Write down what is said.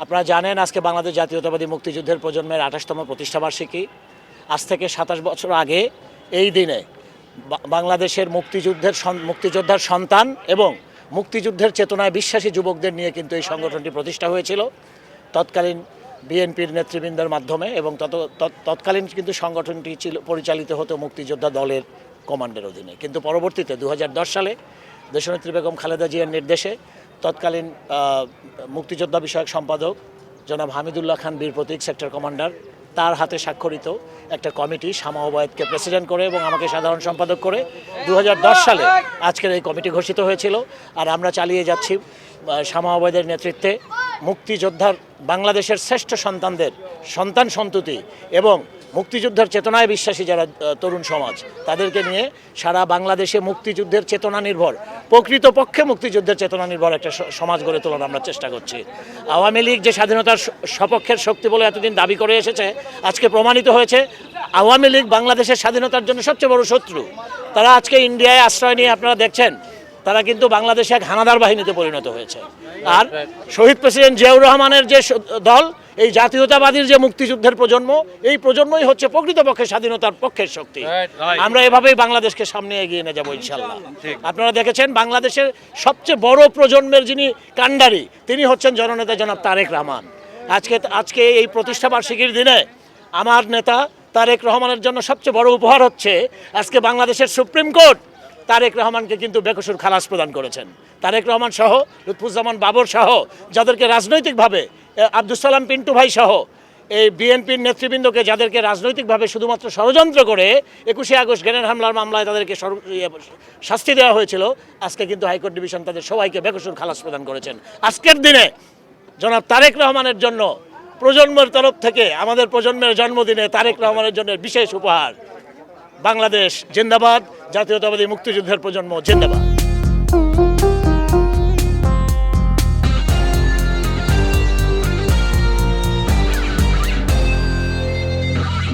আপনারা জানেন আজকে বাংলাদেশ জাতীয়তাবাদী মুক্তিযুদ্ধের প্রজন্মের ২৮তম প্রতিষ্ঠাবার্ষিকী। আজ থেকে ২৭ বছর আগে এই দিনে বাংলাদেশের মুক্তিযোদ্ধার সন্তান এবং মুক্তিযুদ্ধের চেতনায় বিশ্বাসী যুবকদের নিয়ে কিন্তু এই সংগঠনটি প্রতিষ্ঠা হয়েছিল তৎকালীন বিএনপির নেতৃবৃন্দের মাধ্যমে, এবং তৎকালীন কিন্তু সংগঠনটি পরিচালিত হতো মুক্তিযোদ্ধা দলের কমান্ডের অধীনে। কিন্তু পরবর্তীতে ২০১০ সালে দেশনেত্রী বেগম খালেদা জিয়ার নির্দেশে তৎকালীন মুক্তিযোদ্ধা বিষয়ক সম্পাদক জনাব হামিদুল্লাহ খান বীর প্রতীক সেক্টর কমান্ডার, তার হাতে স্বাক্ষরিত একটা কমিটি শামা ওবায়েদকে প্রেসিডেন্ট করে এবং আমাকে সাধারণ সম্পাদক করে ২০১০ সালে আজকের এই কমিটি ঘোষিত হয়েছিল। আর আমরা চালিয়ে যাচ্ছি শামা ওবায়েদের নেতৃত্বে মুক্তিযোদ্ধার বাংলাদেশের শ্রেষ্ঠ সন্তানদের সন্তান সন্ততি এবং মুক্তিযুদ্ধের চেতনায় বিশ্বাসী যারা তরুণ সমাজ, তাদেরকে নিয়ে সারা বাংলাদেশে মুক্তিযুদ্ধের চেতনা নির্ভর, প্রকৃতপক্ষে মুক্তিযুদ্ধের চেতনা নির্ভর একটা সমাজ গড়ে তোলার আমরা চেষ্টা করছি। আওয়ামী লীগ যে স্বাধীনতার সপক্ষের শক্তি বলে এতদিন দাবি করে এসেছে, আজকে প্রমাণিত হয়েছে আওয়ামী লীগ বাংলাদেশের স্বাধীনতার জন্য সবচেয়ে বড় শত্রু। তারা আজকে ইন্ডিয়ায় আশ্রয় নিয়ে আপনারা দেখছেন তারা কিন্তু বাংলাদেশে এক হানাদার বাহিনীতে পরিণত হয়েছে। আর শহীদ প্রেসিডেন্ট জিয়াউর রহমানের যে দল, এই জাতীয়তাবাদীর যে মুক্তিযুদ্ধের প্রজন্ম, এই প্রজন্মই হচ্ছে প্রকৃতপক্ষে স্বাধীনতার পক্ষের শক্তি। আমরা এভাবেই বাংলাদেশকে সামনে এগিয়ে নিয়ে যাবো ইনশাল্লাহ। আপনারা দেখেছেন বাংলাদেশের সবচেয়ে বড় প্রজন্মের যিনি কাণ্ডারি, তিনি হচ্ছেন জননেতা জনাব তারেক রহমান। আজকে এই প্রতিষ্ঠাবার্ষিকীর দিনে আমার নেতা তারেক রহমানের জন্য সবচেয়ে বড় উপহার হচ্ছে আজকে বাংলাদেশের সুপ্রিম কোর্ট তারেক রহমানকে কিন্তু বেকসুর খালাস প্রদান করেছেন। তারেক রহমান সহ, লুৎফুজ্জামান বাবর সহ, যাদেরকে রাজনৈতিকভাবে আব্দুল সালাম পিন্টু ভাই সহ এই বিএনপির নেতৃবৃন্দকে যাদেরকে রাজনৈতিকভাবে শুধুমাত্র ষড়যন্ত্র করে ২১শে আগস্ট গ্রেনেড হামলার মামলায় তাদেরকে শাস্তি দেওয়া হয়েছিল, আজকে কিন্তু হাইকোর্ট ডিভিশন তাদের সবাইকে বেকসুর খালাস প্রদান করেছেন। আজকের দিনে জনাব তারেক রহমানের জন্য প্রজন্মের তরফ থেকে, আমাদের প্রজন্মের জন্মদিনে তারেক রহমানের জন্য বিশেষ উপহার। বাংলাদেশ জিন্দাবাদ, জাতীয়তাবাদী মুক্তিযুদ্ধের প্রজন্ম জিন্দাবাদ।